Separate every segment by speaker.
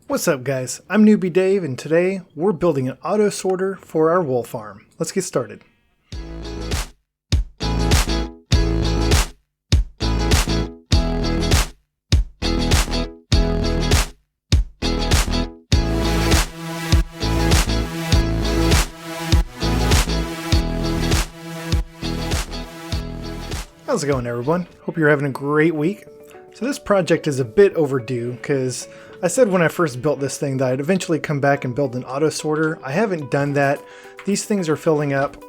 Speaker 1: What's up guys, I'm Newbie Dave and today we're building an auto sorter for our wool farm. Let's get started. How's it going everyone? Hope you're having a great week. So this project is a bit overdue because I said when I first built this thing that I'd eventually come back and build an auto sorter. I haven't done that. These things are filling up.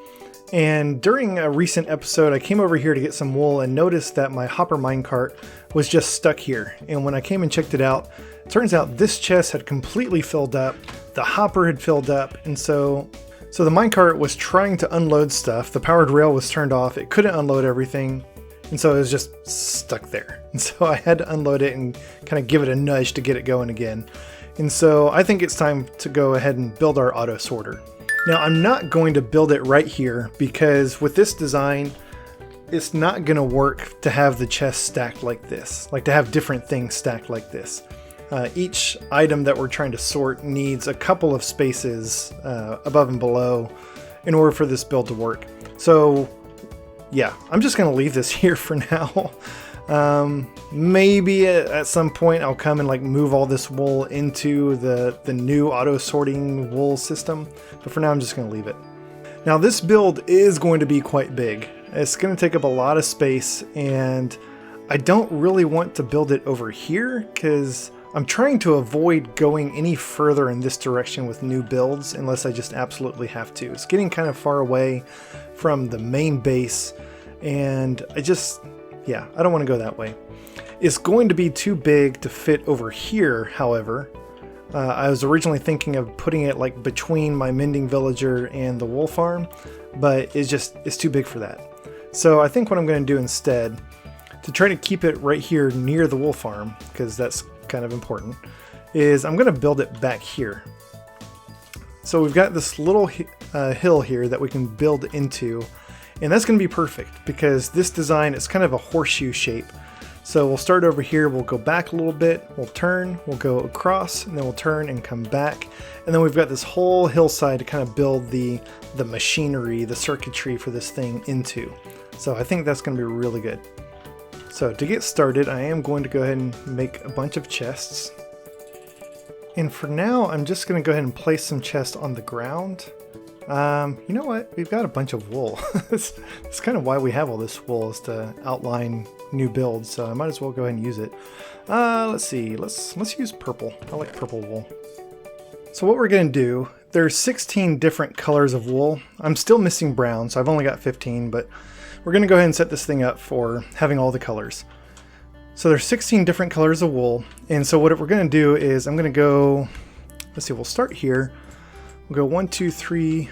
Speaker 1: And during a recent episode, I came over here to get some wool and noticed that my hopper minecart was just stuck here. And when I came and checked it out, it turns out this chest had completely filled up. The hopper had filled up. And so the minecart was trying to unload stuff. The powered rail was turned off. It couldn't unload everything. And so it was just stuck there. And so I had to unload it and kind of give it a nudge to get it going again. And so I think it's time to go ahead and build our auto sorter. Now I'm not going to build it right here because with this design, it's not going to work to have the chest stacked like this, like to have different things stacked like this. Each item that we're trying to sort needs a couple of spaces above and below in order for this build to work. So yeah, I'm just going to leave this here for now. Maybe at some point I'll come and like move all this wool into the new auto sorting wool system. But for now, I'm just going to leave it. Now this build is going to be quite big. It's going to take up a lot of space and I don't really want to build it over here because I'm trying to avoid going any further in this direction with new builds unless I just absolutely have to. It's getting kind of far away from the main base and I don't want to go that way. It's going to be too big to fit over here, however. I was originally thinking of putting it like between my mending villager and the wool farm, but it's too big for that. So I think what I'm going to do instead, to try to keep it right here near the wool farm, because that's kind of important, is I'm going to build it back here. So we've got this little hill here that we can build into, and that's going to be perfect because this design is kind of a horseshoe shape. So we'll start over here, we'll go back a little bit, we'll turn, we'll go across, and then we'll turn and come back. And then we've got this whole hillside to kind of build the machinery, the circuitry for this thing into. So I think that's going to be really good. So to get started, I am going to go ahead and make a bunch of chests. And for now, I'm just going to go ahead and place some chests on the ground. You know what? We've got a bunch of wool. That's kind of why we have all this wool, is to outline new builds. So I might as well go ahead and use it. Let's see. Let's use purple. I like purple wool. So what we're going to do, there's 16 different colors of wool. I'm still missing brown, so I've only got 15, but we're going to go ahead and set this thing up for having all the colors. So there's 16 different colors of wool. And so what we're going to do is I'm going to go, let's see, we'll start here. We'll go 1, 2, 3.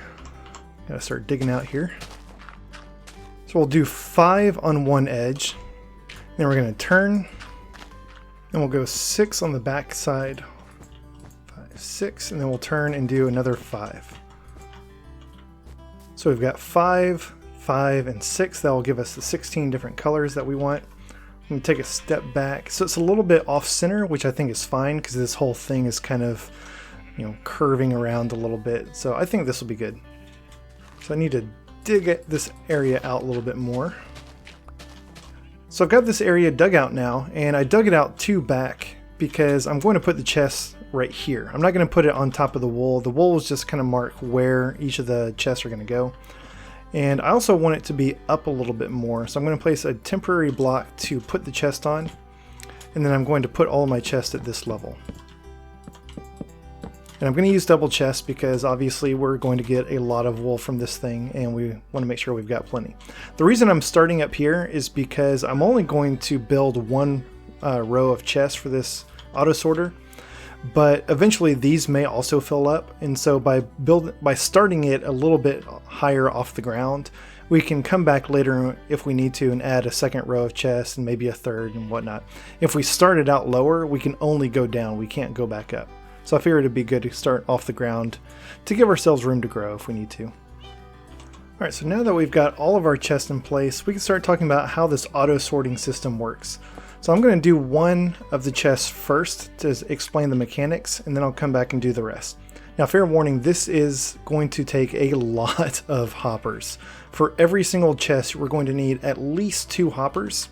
Speaker 1: Gotta start digging out here. So we'll do 5 on one edge. Then we're going to turn. And we'll go 6 on the back side. 5, 6. And then we'll turn and do another 5. So we've got 5, 5, and 6. That will give us the 16 different colors that we want. I'm going to take a step back. So it's a little bit off center, which I think is fine because this whole thing is kind of, curving around a little bit. So I think this will be good. So I need to dig this area out a little bit more. So I've got this area dug out now, and I dug it out 2 back because I'm going to put the chests right here. I'm not going to put it on top of the wool. The wool is just kind of mark where each of the chests are going to go. And I also want it to be up a little bit more. So I'm going to place a temporary block to put the chest on. And then I'm going to put all of my chests at this level. And I'm going to use double chests because obviously we're going to get a lot of wool from this thing and we want to make sure we've got plenty. The reason I'm starting up here is because I'm only going to build one row of chests for this auto sorter, but eventually these may also fill up. And so by starting it a little bit higher off the ground, we can come back later if we need to and add a second row of chests and maybe a third and whatnot. If we started out lower, we can only go down. We can't go back up. So I figured it'd be good to start off the ground to give ourselves room to grow if we need to. Alright, so now that we've got all of our chests in place, we can start talking about how this auto sorting system works. So I'm going to do one of the chests first to explain the mechanics, and then I'll come back and do the rest. Now, fair warning, this is going to take a lot of hoppers. For every single chest, we're going to need at least 2 hoppers.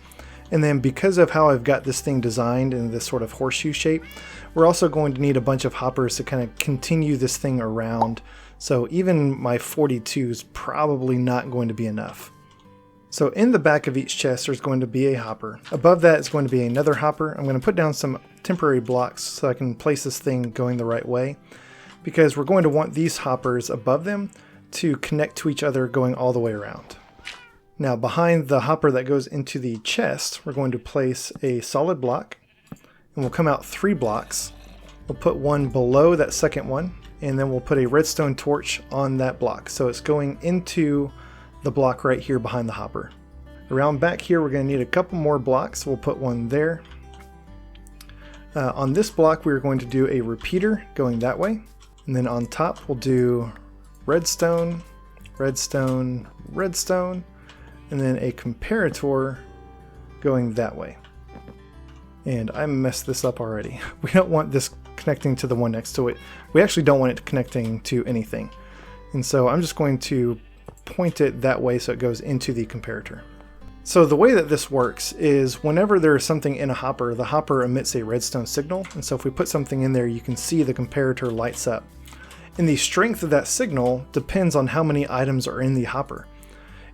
Speaker 1: And then because of how I've got this thing designed in this sort of horseshoe shape, we're also going to need a bunch of hoppers to kind of continue this thing around. So even my 42 is probably not going to be enough. So in the back of each chest, there's going to be a hopper. Above that is going to be another hopper. I'm going to put down some temporary blocks so I can place this thing going the right way, because we're going to want these hoppers above them to connect to each other going all the way around. Now behind the hopper that goes into the chest, we're going to place a solid block, and we'll come out 3 blocks. We'll put one below that second one, and then we'll put a redstone torch on that block. So it's going into the block right here behind the hopper. Around back here, we're going to need a couple more blocks. We'll put one there. On this block, we're going to do a repeater going that way. And then on top, we'll do redstone, redstone, redstone, and then a comparator going that way. And I messed this up already. We don't want this connecting to the one next to it. We actually don't want it connecting to anything. And so I'm just going to point it that way so it goes into the comparator. So the way that this works is whenever there is something in a hopper, the hopper emits a redstone signal. And so if we put something in there, you can see the comparator lights up. And the strength of that signal depends on how many items are in the hopper.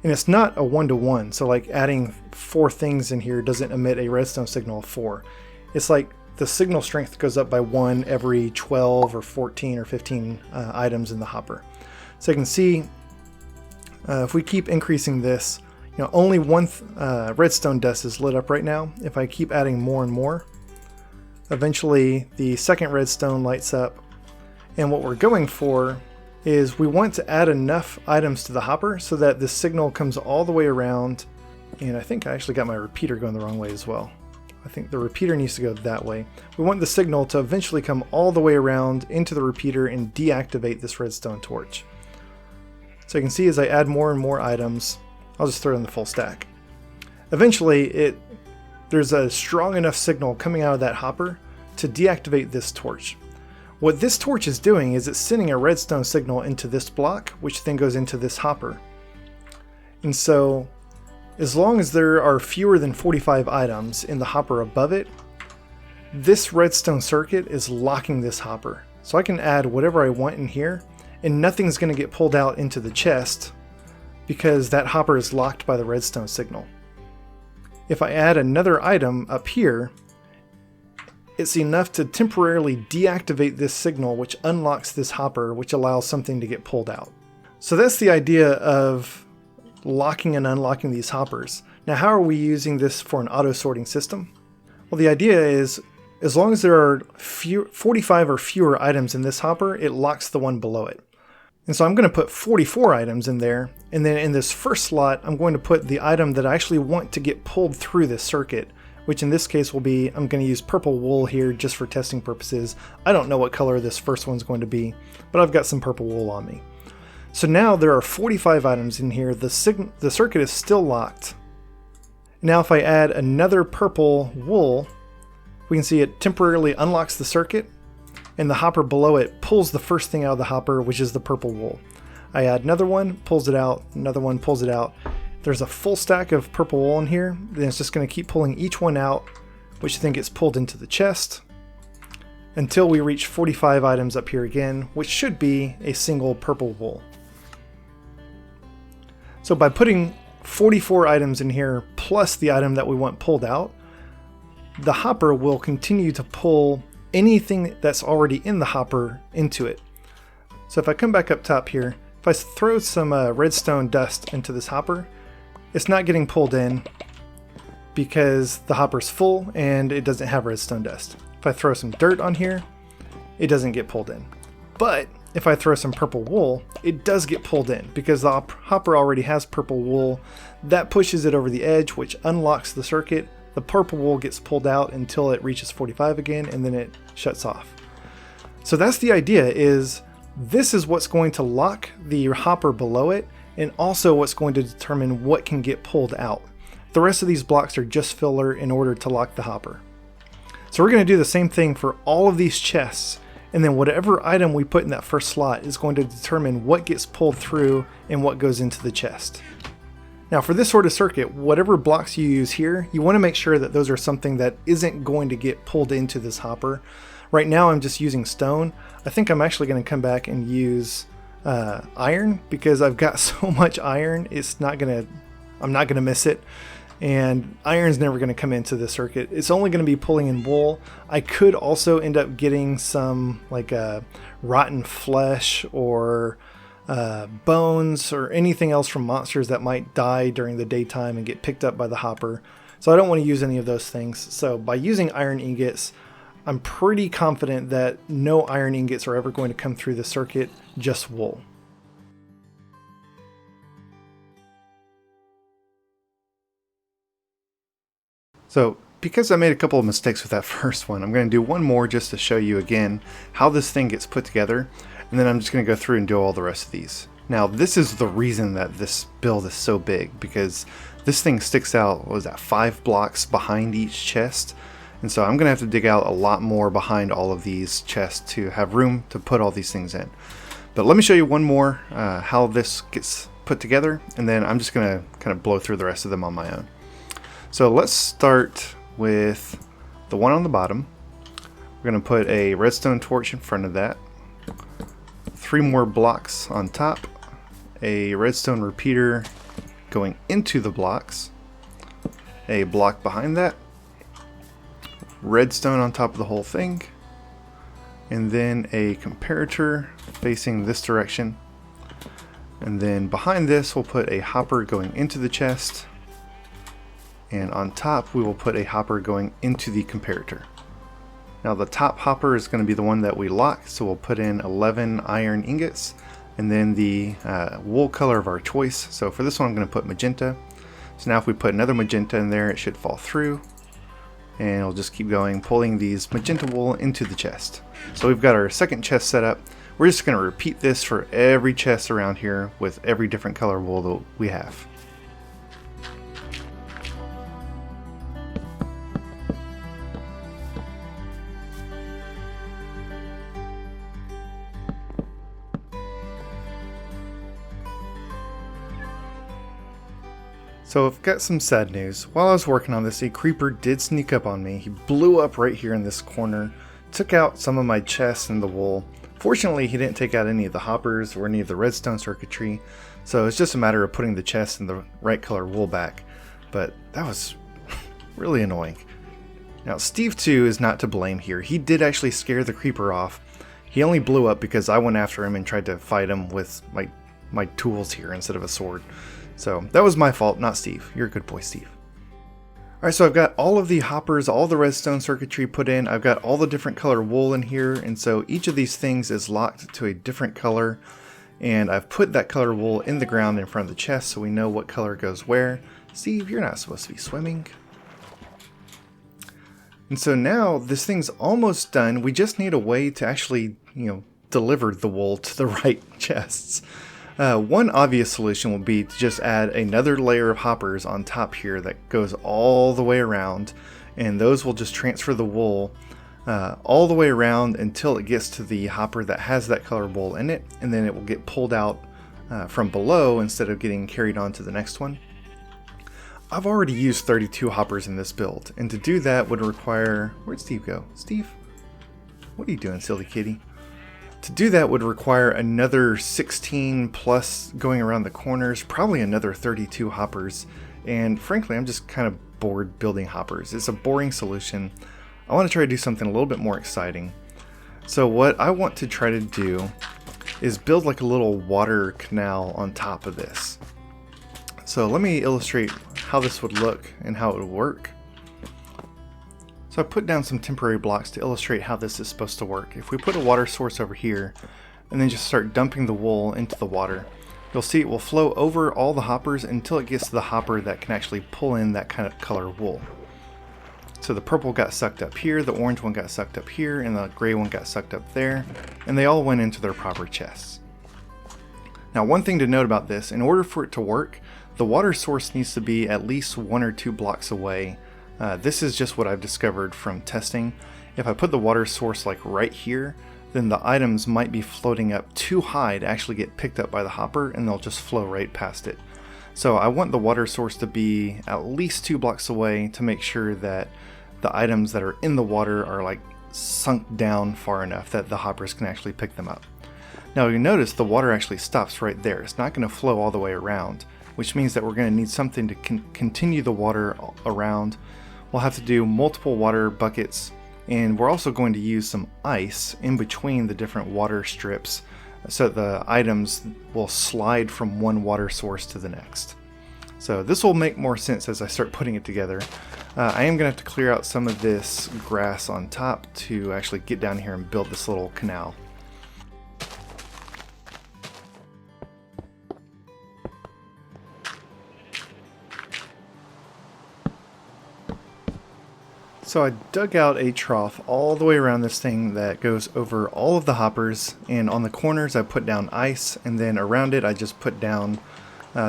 Speaker 1: And it's not a 1-to-1, so like adding 4 things in here doesn't emit a redstone signal of 4. It's like the signal strength goes up by 1 every 12 or 14 or 15 items in the hopper. So you can see if we keep increasing this, only one redstone dust is lit up right now. If I keep adding more and more, eventually the second redstone lights up. And what we're going for is we want to add enough items to the hopper so that the signal comes all the way around. And I think I actually got my repeater going the wrong way as well. I think the repeater needs to go that way. We want the signal to eventually come all the way around into the repeater and deactivate this redstone torch. So you can see as I add more and more items, I'll just throw in the full stack. Eventually, there's a strong enough signal coming out of that hopper to deactivate this torch. What this torch is doing is it's sending a redstone signal into this block, which then goes into this hopper. And so, as long as there are fewer than 45 items in the hopper above it, this redstone circuit is locking this hopper. So I can add whatever I want in here, and nothing's going to get pulled out into the chest because that hopper is locked by the redstone signal. If I add another item up here, it's enough to temporarily deactivate this signal, which unlocks this hopper, which allows something to get pulled out. So that's the idea of locking and unlocking these hoppers. Now, how are we using this for an auto sorting system? Well, the idea is as long as there are 45 or fewer items in this hopper, it locks the one below it. And so I'm going to put 44 items in there, and then in this first slot, I'm going to put the item that I actually want to get pulled through this circuit, which in this case will be, I'm going to use purple wool here just for testing purposes. I don't know what color this first one's going to be, but I've got some purple wool on me. So now there are 45 items in here. The circuit is still locked. Now if I add another purple wool, we can see it temporarily unlocks the circuit, and the hopper below it pulls the first thing out of the hopper, which is the purple wool. I add another one, pulls it out, another one pulls it out. There's a full stack of purple wool in here, then it's just going to keep pulling each one out, which then gets pulled into the chest, until we reach 45 items up here again, which should be a single purple wool. So by putting 44 items in here, plus the item that we want pulled out, the hopper will continue to pull anything that's already in the hopper into it. So if I come back up top here, if I throw some redstone dust into this hopper, it's not getting pulled in because the hopper's full and it doesn't have redstone dust. If I throw some dirt on here, it doesn't get pulled in. But if I throw some purple wool, it does get pulled in because the hopper already has purple wool. That pushes it over the edge, which unlocks the circuit. The purple wool gets pulled out until it reaches 45 again, and then it shuts off. So that's the idea, is this is what's going to lock the hopper below it, and also what's going to determine what can get pulled out. The rest of these blocks are just filler in order to lock the hopper. So we're going to do the same thing for all of these chests, and then whatever item we put in that first slot is going to determine what gets pulled through and what goes into the chest. Now for this sort of circuit, whatever blocks you use here, you want to make sure that those are something that isn't going to get pulled into this hopper. Right now I'm just using stone. I think I'm actually going to come back and use iron, because I've got so much iron, I'm not going to miss it. And iron's never going to come into the circuit. It's only going to be pulling in wool. I could also end up getting some like rotten flesh or bones or anything else from monsters that might die during the daytime and get picked up by the hopper. So I don't want to use any of those things. So by using iron ingots, I'm pretty confident that no iron ingots are ever going to come through the circuit, just wool. So because I made a couple of mistakes with that first one, I'm going to do one more just to show you again how this thing gets put together, and then I'm just going to go through and do all the rest of these. Now this is the reason that this build is so big, because this thing sticks out, what was that, 5 blocks behind each chest, and so I'm going to have to dig out a lot more behind all of these chests to have room to put all these things in. But let me show you one more how this gets put together, and then I'm just going to kind of blow through the rest of them on my own. So let's start with the one on the bottom. We're going to put a redstone torch in front of that, 3 more blocks on top, a redstone repeater going into the blocks, a block behind that, redstone on top of the whole thing, and then a comparator facing this direction. And then behind this we'll put a hopper going into the chest, and on top we will put a hopper going into the comparator. Now the top hopper is going to be the one that we lock, so we'll put in 11 iron ingots, and then the wool color of our choice. So for this one I'm going to put magenta. So now if we put another magenta in there, it should fall through, and it'll just keep going, pulling these magenta wool into the chest. So we've got our second chest set up. We're just going to repeat this for every chest around here with every different color wool that we have. So I've got some sad news. While I was working on this, a creeper did sneak up on me. He blew up right here in this corner, took out some of my chests and the wool. Fortunately, he didn't take out any of the hoppers or any of the redstone circuitry, so it's just a matter of putting the chests and the right color wool back. But that was really annoying. Now Steve 2 is not to blame here. He did actually scare the creeper off. He only blew up because I went after him and tried to fight him with my tools here instead of a sword. So that was my fault, not Steve. You're a good boy, Steve. Alright, so I've got all of the hoppers, all the redstone circuitry put in. I've got all the different color wool in here, and so each of these things is locked to a different color. And I've put that color wool in the ground in front of the chest so we know what color goes where. Steve, you're not supposed to be swimming. And so now this thing's almost done. We just need a way to actually, deliver the wool to the right chests. One obvious solution would be to just add another layer of hoppers on top here that goes all the way around, and those will just transfer the wool all the way around until it gets to the hopper that has that color wool in it, and then it will get pulled out from below instead of getting carried on to the next one. I've already used 32 hoppers in this build, and to do that would require... Where'd Steve go? Steve? What are you doing, silly kitty? To do that would require another 16 plus going around the corners, probably another 32 hoppers, and frankly I'm just kind of bored building hoppers. It's a boring solution. I want to try to do something a little bit more exciting. So what I want to try to do is build like a little water canal on top of this. So let me illustrate how this would look and how it would work. So I put down some temporary blocks to illustrate how this is supposed to work. If we put a water source over here and then just start dumping the wool into the water, you'll see it will flow over all the hoppers until it gets to the hopper that can actually pull in that kind of color wool. So the purple got sucked up here, the orange one got sucked up here, and the gray one got sucked up there, and they all went into their proper chests. Now one thing to note about this, in order for it to work, the water source needs to be at least 1 or 2 blocks away. This is just what I've discovered from testing. If I put the water source like right here, then the items might be floating up too high to actually get picked up by the hopper, and they'll just flow right past it. So I want the water source to be at least 2 blocks away to make sure that the items that are in the water are like sunk down far enough that the hoppers can actually pick them up. Now you notice the water actually stops right there. It's not going to flow all the way around, which means that we're going to need something to continue the water around. We'll have to do multiple water buckets, and we're also going to use some ice in between the different water strips so that the items will slide from one water source to the next. So this will make more sense as I start putting it together. I am going to have to clear out some of this grass on top to actually get down here and build this little canal. So I dug out a trough all the way around this thing that goes over all of the hoppers, and on the corners I put down ice, and then around it I just put down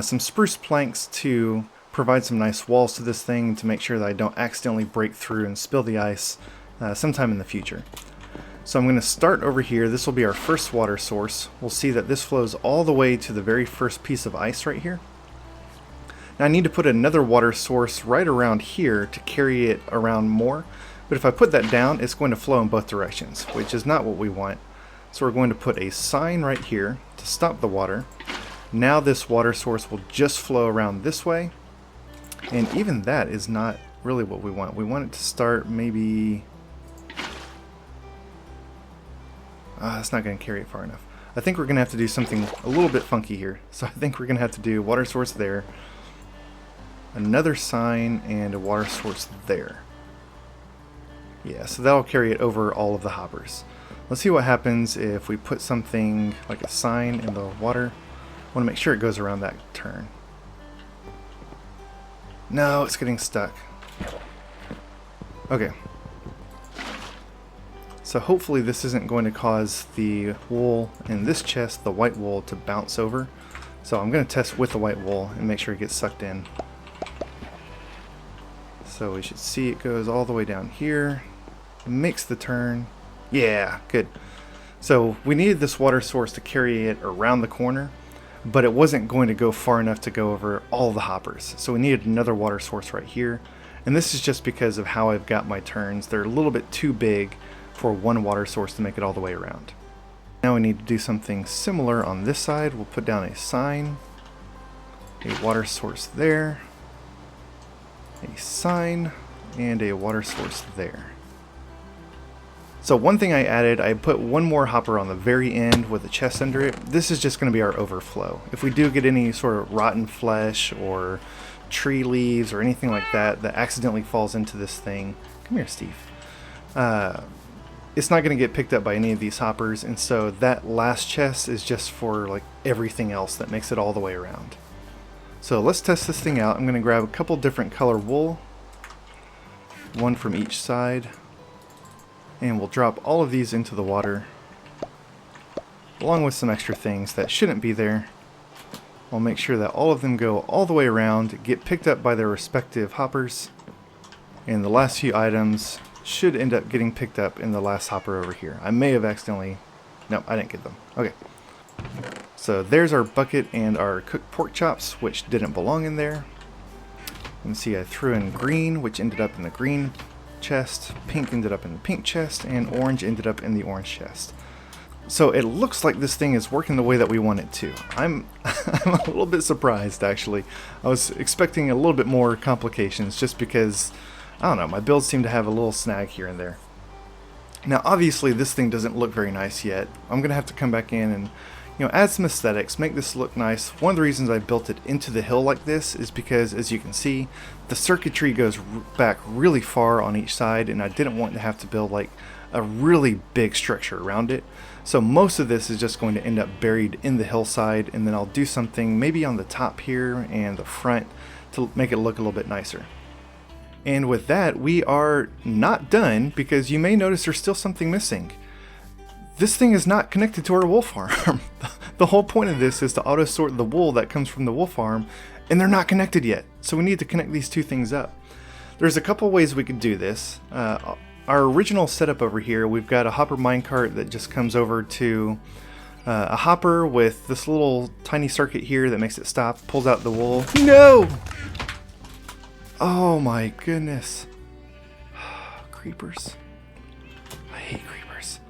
Speaker 1: some spruce planks to provide some nice walls to this thing to make sure that I don't accidentally break through and spill the ice sometime in the future. So I'm going to start over here. This will be our first water source. We'll see that this flows all the way to the very first piece of ice right here. Now I need to put another water source right around here to carry it around more, but if I put that down, it's going to flow in both directions, which is not what we want. So we're going to put a sign right here to stop the water. Now this water source will just flow around this way, and even that is not really what we want. We want it to start maybe... that's not going to carry it far enough. I think we're going to have to do something a little bit funky here. So I think we're going to have to do water source there, another sign, and a water source there. Yeah, so that'll carry it over all of the hoppers. Let's see what happens if we put something like a sign in the water. I want to make sure it goes around that turn. No, it's getting stuck. Okay. So hopefully this isn't going to cause the wool in this chest, the white wool, to bounce over. So I'm going to test with the white wool and make sure it gets sucked in. So we should see it goes all the way down here, makes the turn. Yeah, good. So we needed this water source to carry it around the corner, but it wasn't going to go far enough to go over all the hoppers. So we needed another water source right here. And this is just because of how I've got my turns. They're a little bit too big for one water source to make it all the way around. Now we need to do something similar on this side. We'll put down a sign, a water source there, a sign, and a water source there. So one thing I added, I put one more hopper on the very end with a chest under it. This is just going to be our overflow. If we do get any sort of rotten flesh or tree leaves or anything like that that accidentally falls into this thing, come here, Steve. It's not going to get picked up by any of these hoppers, and so that last chest is just for like everything else that makes it all the way around. So let's test this thing out. I'm going to grab a couple different color wool, one from each side, and we'll drop all of these into the water along with some extra things that shouldn't be there. I'll make sure that all of them go all the way around, get picked up by their respective hoppers, and the last few items should end up getting picked up in the last hopper over here. I may have accidentally... No, I didn't get them. Okay. So there's our bucket and our cooked pork chops, which didn't belong in there. You can see I threw in green, which ended up in the green chest, pink ended up in the pink chest, and orange ended up in the orange chest. So it looks like this thing is working the way that we want it to. I'm a little bit surprised, actually. I was expecting a little bit more complications just because, I don't know, my builds seem to have a little snag here and there. Now obviously this thing doesn't look very nice yet. I'm going to have to come back in and add some aesthetics, make this look nice. One of the reasons I built it into the hill like this is because, as you can see, the circuitry goes back really far on each side, and I didn't want to have to build like a really big structure around it. So most of this is just going to end up buried in the hillside, and then I'll do something maybe on the top here and the front to make it look a little bit nicer. And with that, we are not done, because you may notice there's still something missing. This thing is not connected to our wool farm. The whole point of this is to auto sort the wool that comes from the wool farm and they're not connected yet. So we need to connect these two things up. There's a couple ways we could do this. Our original setup over here, we've got a hopper minecart that just comes over to a hopper with this little tiny circuit here that makes it stop, pulls out the wool. No! Oh my goodness. Creepers. I hate creepers.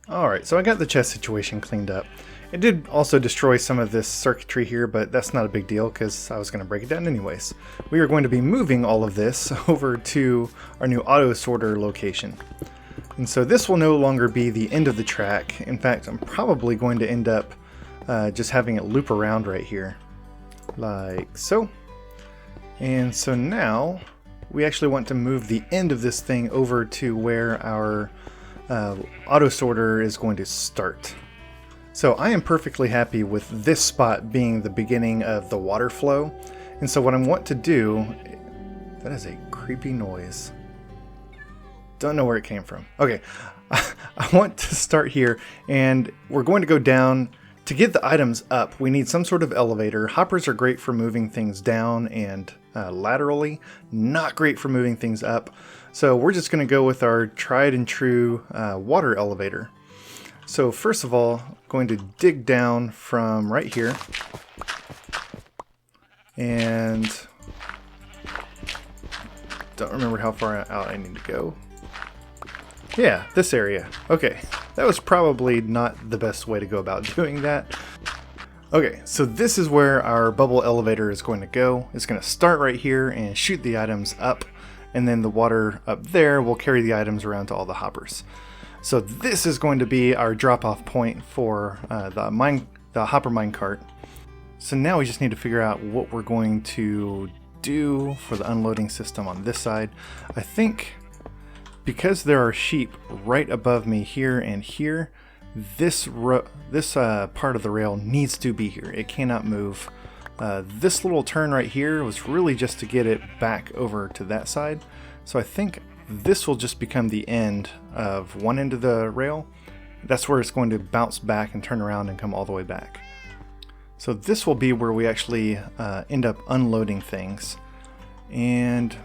Speaker 1: Alright, so I got the chest situation cleaned up. It did also destroy some of this circuitry here, but that's not a big deal because I was going to break it down anyways. We are going to be moving all of this over to our new auto sorter location. And so this will no longer be the end of the track. In fact, I'm probably going to end up just having it loop around right here. Like so. And so now we actually want to move the end of this thing over to where our auto sorter is going to start. So I am perfectly happy with this spot being the beginning of the water flow. And so what I want to do, that is a creepy noise. Don't know where it came from. Okay, I want to start here and we're going to go down. To get the items up, we need some sort of elevator. Hoppers are great for moving things down and laterally, not great for moving things up. So we're just going to go with our tried and true water elevator. So first of all, I'm going to dig down from right here. And don't remember how far out I need to go. Yeah, this area. Okay, that was probably not the best way to go about doing that. Okay, so this is where our bubble elevator is going to go. It's going to start right here and shoot the items up, and then the water up there will carry the items around to all the hoppers. So this is going to be our drop-off point for the hopper minecart. So now we just need to figure out what we're going to do for the unloading system on this side. I think because there are sheep right above me here and here, this part of the rail needs to be here. It cannot move. This little turn right here was really just to get it back over to that side. So I think this will just become the end of one end of the rail. That's where it's going to bounce back and turn around and come all the way back. So this will be where we actually end up unloading things. And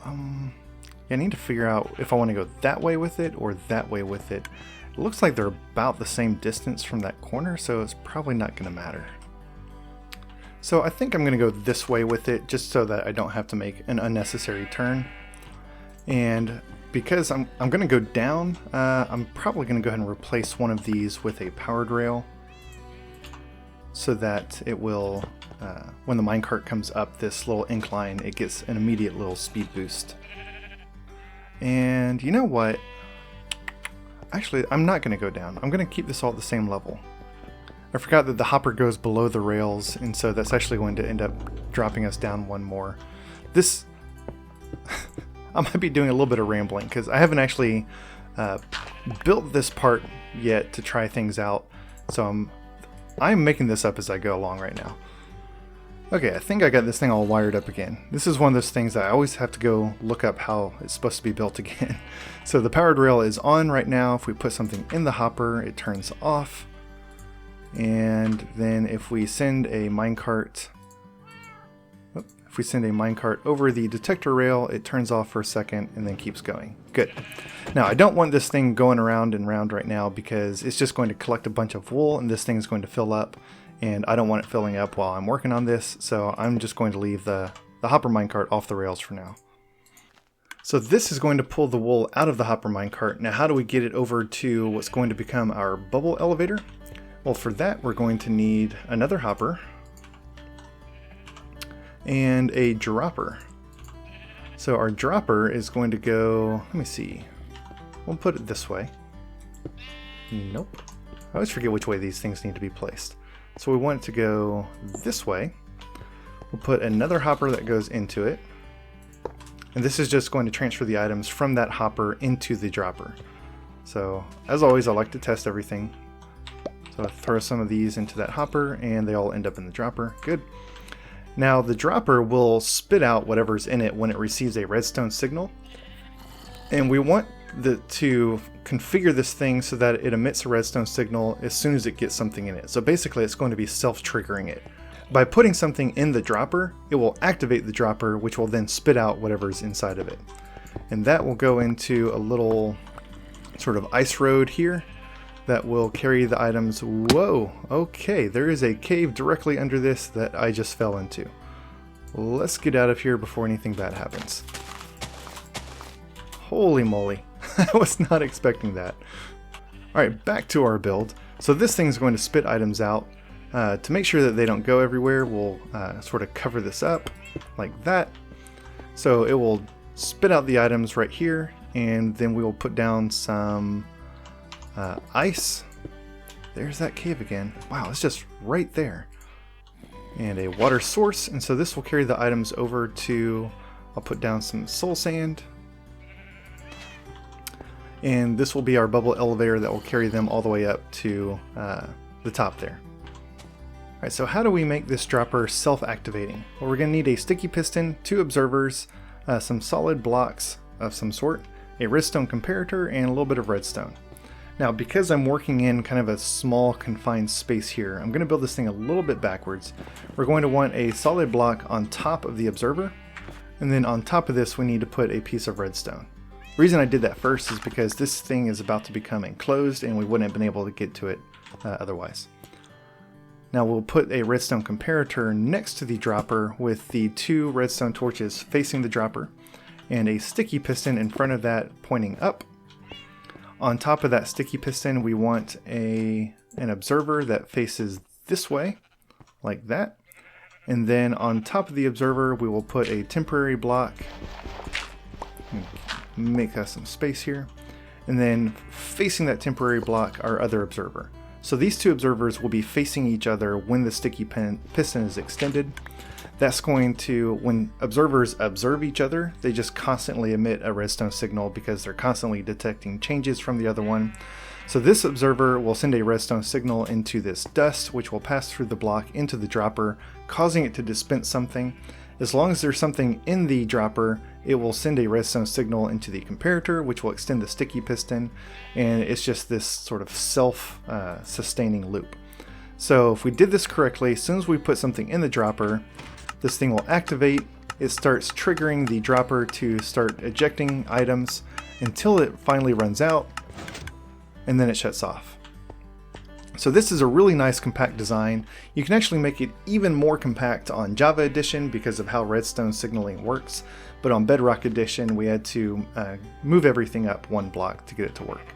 Speaker 1: I need to figure out if I want to go that way with it or that way with it. It looks like they're about the same distance from that corner, so it's probably not going to matter. So I think I'm going to go this way with it just so that I don't have to make an unnecessary turn. And because I'm going to go down, I'm probably going to go ahead and replace one of these with a powered rail so that it will, when the minecart comes up this little incline, it gets an immediate little speed boost. And you know what? Actually, I'm not going to go down. I'm going to keep this all at the same level. I forgot that the hopper goes below the rails, and so that's actually going to end up dropping us down one more. This... I might be doing a little bit of rambling because I haven't actually built this part yet to try things out. So I'm making this up as I go along right now. Okay, I think I got this thing all wired up again. This is one of those things that I always have to go look up how it's supposed to be built again. So the powered rail is on right now. If we put something in the hopper, it turns off. And then if we send a minecart over the detector rail, it turns off for a second and then keeps going. Good. Now I don't want this thing going around and round right now because it's just going to collect a bunch of wool and this thing is going to fill up, and I don't want it filling up while I'm working on this, so I'm just going to leave the hopper minecart off the rails for now. So this is going to pull the wool out of the hopper minecart. Now how do we get it over to what's going to become our bubble elevator? Well, for that we're going to need another hopper and a dropper. So our dropper is going to go, let me see, we'll put it this way. Nope. I always forget which way these things need to be placed. So we want it to go this way. We'll put another hopper that goes into it. And this is just going to transfer the items from that hopper into the dropper. So as always, I like to test everything. So I throw some of these into that hopper and they all end up in the dropper. Good. Now the dropper will spit out whatever's in it when it receives a redstone signal. And we want to configure this thing so that it emits a redstone signal as soon as it gets something in it. So basically it's going to be self-triggering it. By putting something in the dropper, it will activate the dropper, which will then spit out whatever's inside of it. And that will go into a little sort of ice road here that will carry the items. Whoa, okay, there is a cave directly under this that I just fell into. Let's get out of here before anything bad happens. Holy moly, I was not expecting that. Alright, back to our build. So this thing is going to spit items out. To make sure that they don't go everywhere, we'll sort of cover this up like that. So it will spit out the items right here, and then we will put down some ice. There's that cave again. Wow, it's just right there. And a water source, and so this will carry the items over to, I'll put down some soul sand. And this will be our bubble elevator that will carry them all the way up to the top there. Alright, so how do we make this dropper self-activating? Well, we're going to need a sticky piston, 2 observers, some solid blocks of some sort, a redstone comparator, and a little bit of redstone. Now, because I'm working in kind of a small confined space here, I'm going to build this thing a little bit backwards. We're going to want a solid block on top of the observer, and then on top of this we need to put a piece of redstone. The reason I did that first is because this thing is about to become enclosed and we wouldn't have been able to get to it otherwise. Now we'll put a redstone comparator next to the dropper with the 2 redstone torches facing the dropper and a sticky piston in front of that pointing up. On top of that sticky piston we want an observer that faces this way, like that. And then on top of the observer we will put a temporary block. Make us some space here, and then facing that temporary block our other observer. So these 2 observers will be facing each other when the sticky piston is extended. That's going to, when observers observe each other, they just constantly emit a redstone signal because they're constantly detecting changes from the other one. So this observer will send a redstone signal into this dust, which will pass through the block into the dropper, causing it to dispense something. As long as there's something in the dropper, it will send a redstone signal into the comparator, which will extend the sticky piston, and it's just this sort of self-sustaining loop. So if we did this correctly, as soon as we put something in the dropper, this thing will activate. It starts triggering the dropper to start ejecting items until it finally runs out, and then it shuts off. So this is a really nice compact design. You can actually make it even more compact on Java Edition because of how redstone signaling works, but on Bedrock Edition we had to move everything up 1 block to get it to work.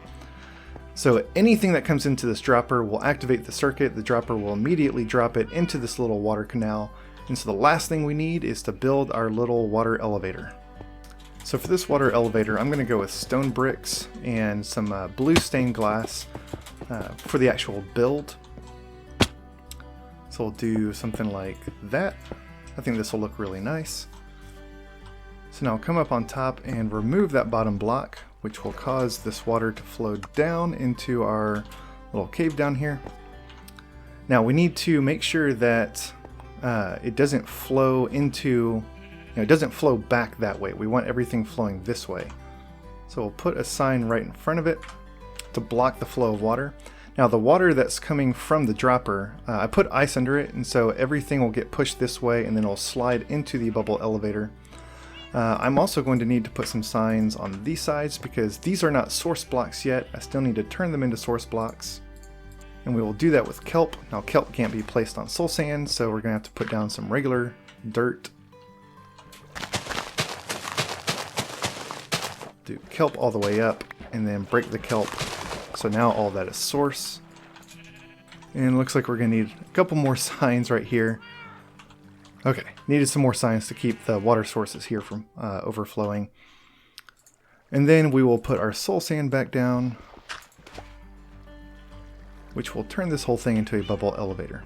Speaker 1: So anything that comes into this dropper will activate the circuit. The dropper will immediately drop it into this little water canal, and so the last thing we need is to build our little water elevator. So for this water elevator I'm going to go with stone bricks and some blue stained glass for the actual build. So we'll do something like that. I think this will look really nice. So now I'll come up on top and remove that bottom block, which will cause this water to flow down into our little cave down here. Now we need to make sure that it doesn't flow into, it doesn't flow back that way. We want everything flowing this way. So we'll put a sign right in front of it to block the flow of water. Now the water that's coming from the dropper, I put ice under it, and so everything will get pushed this way and then it'll slide into the bubble elevator. I'm also going to need to put some signs on these sides because these are not source blocks yet. I still need to turn them into source blocks. And we will do that with kelp. Now kelp can't be placed on soul sand, so we're going to have to put down some regular dirt. Do kelp all the way up and then break the kelp. So now all that is source. And it looks like we're going to need a couple more signs right here. Okay, needed some more signs to keep the water sources here from overflowing. And then we will put our soul sand back down, which will turn this whole thing into a bubble elevator.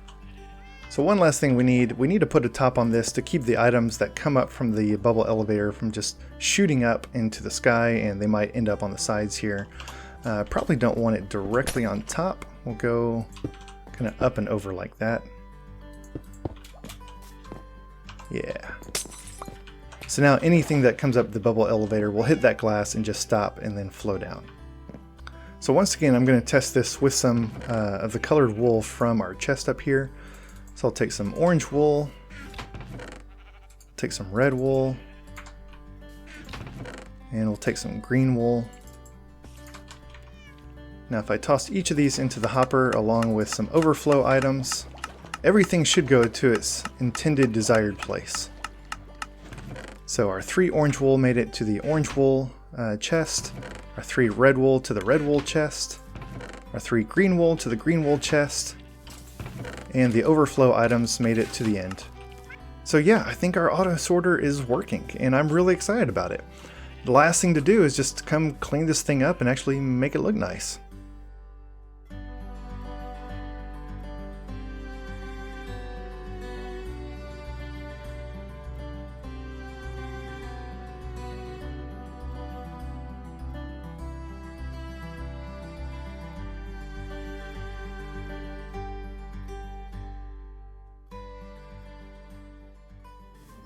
Speaker 1: So one last thing we need to put a top on this to keep the items that come up from the bubble elevator from just shooting up into the sky, and they might end up on the sides here. Probably don't want it directly on top. We'll go kind of up and over like that. Yeah. So now anything that comes up the bubble elevator will hit that glass and just stop and then flow down. So once again, I'm going to test this with some of the colored wool from our chest up here. So I'll take some orange wool, take some red wool, and we'll take some green wool. Now if I toss each of these into the hopper along with some overflow items, everything should go to its intended desired place. So our 3 orange wool made it to the orange wool chest, our 3 red wool to the red wool chest, our 3 green wool to the green wool chest, and the overflow items made it to the end. So yeah, I think our auto sorter is working, and I'm really excited about it. The last thing to do is just come clean this thing up and actually make it look nice.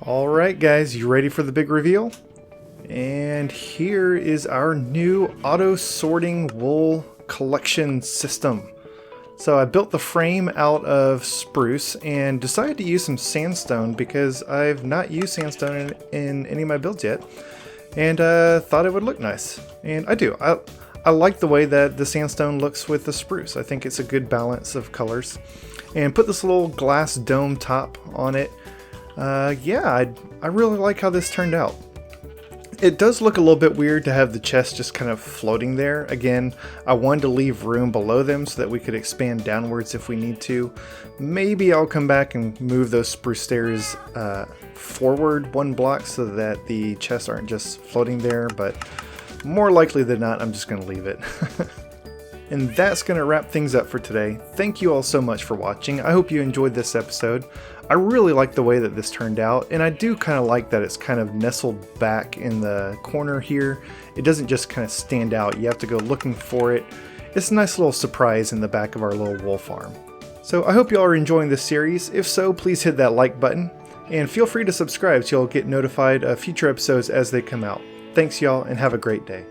Speaker 1: Alright guys, you ready for the big reveal? And here is our new auto sorting wool collection system. So I built the frame out of spruce and decided to use some sandstone because I've not used sandstone in any of my builds yet, and thought it would look nice. And I do. I like the way that the sandstone looks with the spruce. I think it's a good balance of colors. And put this little glass dome top on it. Yeah, I really like how this turned out. It does look a little bit weird to have the chest just kind of floating there. Again, I wanted to leave room below them so that we could expand downwards if we need to. Maybe I'll come back and move those spruce stairs forward 1 block so that the chests aren't just floating there, but more likely than not, I'm just going to leave it. And that's going to wrap things up for today. Thank you all so much for watching. I hope you enjoyed this episode. I really like the way that this turned out, and I do kind of like that it's kind of nestled back in the corner here. It doesn't just kind of stand out. You have to go looking for it. It's a nice little surprise in the back of our little wool farm. So I hope you all are enjoying this series. If so, please hit that like button, and feel free to subscribe so you'll get notified of future episodes as they come out. Thanks y'all, and have a great day.